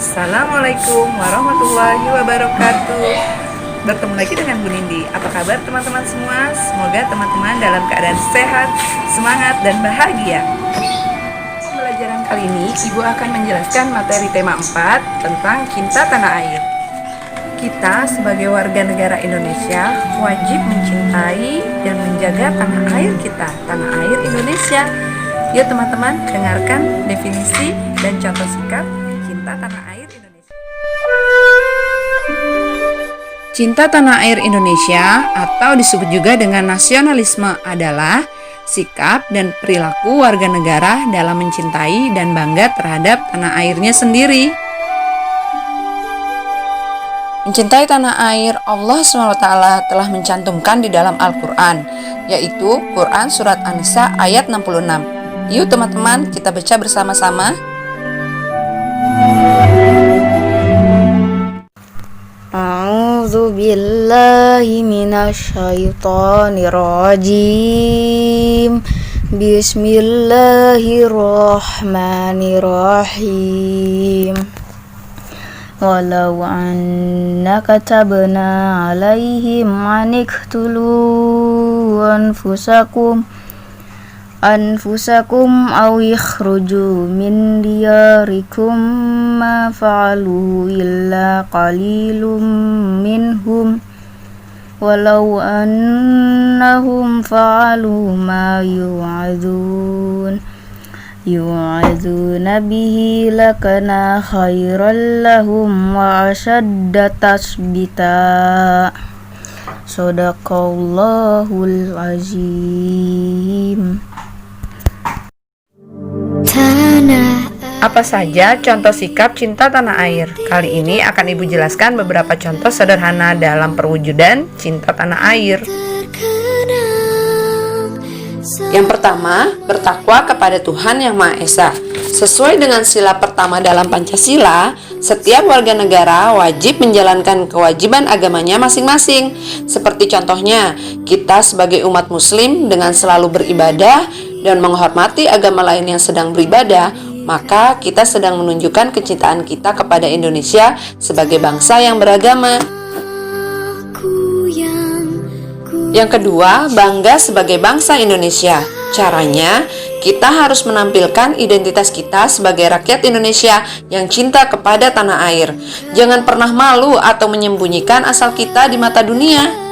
Assalamualaikum warahmatullahi wabarakatuh. Bertemu lagi dengan Bu Nindi. Apa kabar teman-teman semua? Semoga teman-teman dalam keadaan sehat, semangat, dan bahagia. Pembelajaran kali ini Ibu akan menjelaskan materi tema 4 tentang cinta tanah air. Kita sebagai warga negara Indonesia wajib mencintai dan menjaga tanah air kita, tanah air Indonesia. Yuk teman-teman, dengarkan definisi dan contoh sikap cinta tanah air Indonesia. Cinta tanah air Indonesia atau disebut juga dengan nasionalisme adalah sikap dan perilaku warga negara dalam mencintai dan bangga terhadap tanah airnya sendiri. Mencintai tanah air, Allah SWT telah mencantumkan di dalam Al-Quran, yaitu Quran Surat An-Nisa ayat 66. Yuk teman-teman, kita baca bersama-sama. A'udzu billahi minasy syaithanir rajim. Bismillahirrahmanirrahim. Walau anna katabna 'alaihim an iqtulu anfusakum aw ikhruju min diyarikum ma fa'alu illa qalilum minhum walau annahum fa'alu ma yu'adzuna bihi lakana khairan lahum wa ashadda tasbita. Shadaqallahul azim. Apa saja contoh sikap cinta tanah air? Kali ini akan Ibu jelaskan beberapa contoh sederhana dalam perwujudan cinta tanah air. Yang pertama, bertakwa kepada Tuhan Yang Maha Esa. Sesuai dengan sila pertama dalam Pancasila, setiap warga negara wajib menjalankan kewajiban agamanya masing-masing. Seperti contohnya, kita sebagai umat muslim dengan selalu beribadah dan menghormati agama lain yang sedang beribadah, maka kita sedang menunjukkan kecintaan kita kepada Indonesia sebagai bangsa yang beragama. Yang kedua, bangga sebagai bangsa Indonesia. Caranya, kita harus menampilkan identitas kita sebagai rakyat Indonesia yang cinta kepada tanah air. Jangan pernah malu atau menyembunyikan asal kita di mata dunia.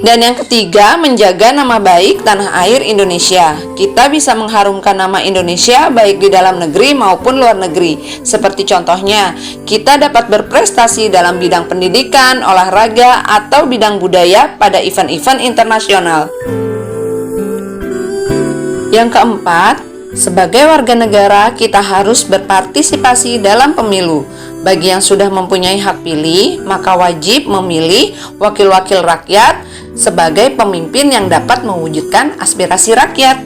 Dan yang ketiga, menjaga nama baik tanah air Indonesia. Kita bisa mengharumkan nama Indonesia baik di dalam negeri maupun luar negeri. Seperti contohnya, kita dapat berprestasi dalam bidang pendidikan, olahraga, atau bidang budaya pada event-event internasional. Yang keempat, sebagai warga negara kita harus berpartisipasi dalam pemilu. Bagi yang sudah mempunyai hak pilih, maka wajib memilih wakil-wakil rakyat sebagai pemimpin yang dapat mewujudkan aspirasi rakyat.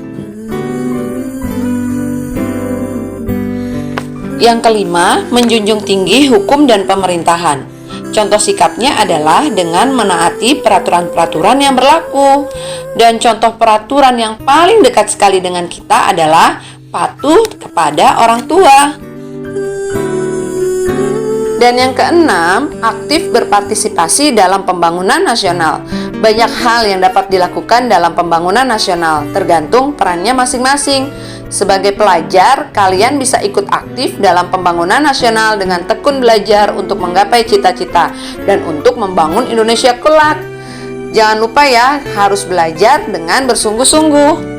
Yang kelima, menjunjung tinggi hukum dan pemerintahan. Contoh sikapnya adalah dengan menaati peraturan-peraturan yang berlaku. Dan contoh peraturan yang paling dekat sekali dengan kita adalah patuh kepada orang tua. Dan yang keenam, aktif berpartisipasi dalam pembangunan nasional. Banyak hal yang dapat dilakukan dalam pembangunan nasional, tergantung perannya masing-masing. Sebagai pelajar, kalian bisa ikut aktif dalam pembangunan nasional dengan tekun belajar untuk menggapai cita-cita dan untuk membangun Indonesia kelak. Jangan lupa ya, harus belajar dengan bersungguh-sungguh.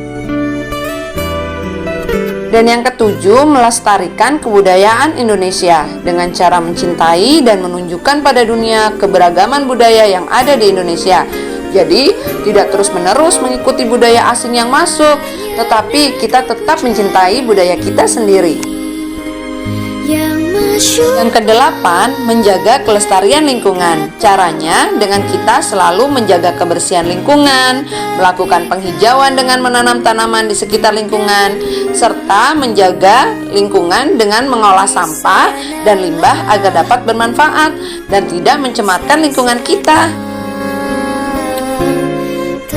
Dan yang ketujuh, melestarikan kebudayaan Indonesia dengan cara mencintai dan menunjukkan pada dunia keberagaman budaya yang ada di Indonesia. Jadi, tidak terus-menerus mengikuti budaya asing yang masuk, tetapi kita tetap mencintai budaya kita sendiri. Yang kedelapan, menjaga kelestarian lingkungan. Caranya dengan kita selalu menjaga kebersihan lingkungan, melakukan penghijauan dengan menanam tanaman di sekitar lingkungan, serta menjaga lingkungan dengan mengolah sampah dan limbah agar dapat bermanfaat dan tidak mencemarkan lingkungan kita.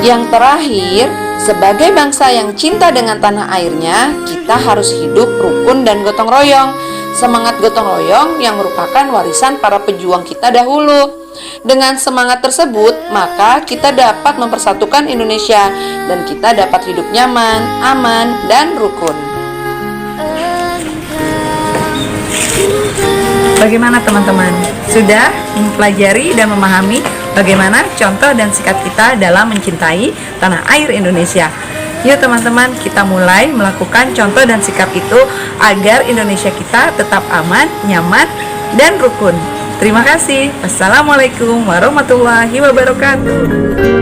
Yang terakhir, Sebagai bangsa yang cinta dengan tanah airnya, kita harus hidup rukun dan gotong royong. Semangat gotong royong yang merupakan warisan para pejuang kita dahulu. Dengan semangat tersebut, maka kita dapat mempersatukan Indonesia dan kita dapat hidup nyaman, aman, dan rukun. Bagaimana teman-teman? Sudah mempelajari dan memahami bagaimana contoh dan sikap kita dalam mencintai tanah air Indonesia? Yuk teman-teman, kita mulai melakukan contoh dan sikap itu agar Indonesia kita tetap aman, nyaman, dan rukun. Terima kasih. Wassalamualaikum warahmatullahi wabarakatuh.